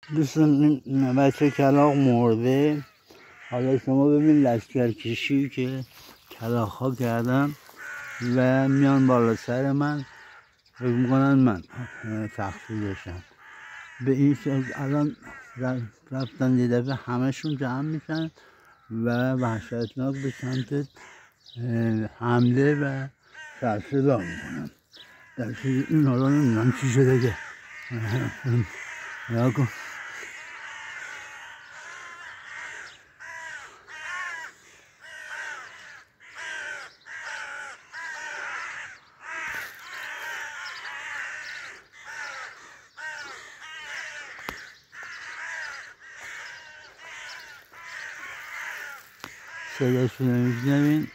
دوستان این بچه کلاغ مرده. حالا شما ببین لشکرکشی که کلاغ ها کردن و میان بالا سر من، فکر میکنن من تخفیلشم. به این شکل الان رفتن یه دفعه همشون جمع میشن و وحشتناک به سمت حمله و سرصدا میکنن. در این حالا نمیدونم چی شده که نگاه کن. صداشو نمیشنوین.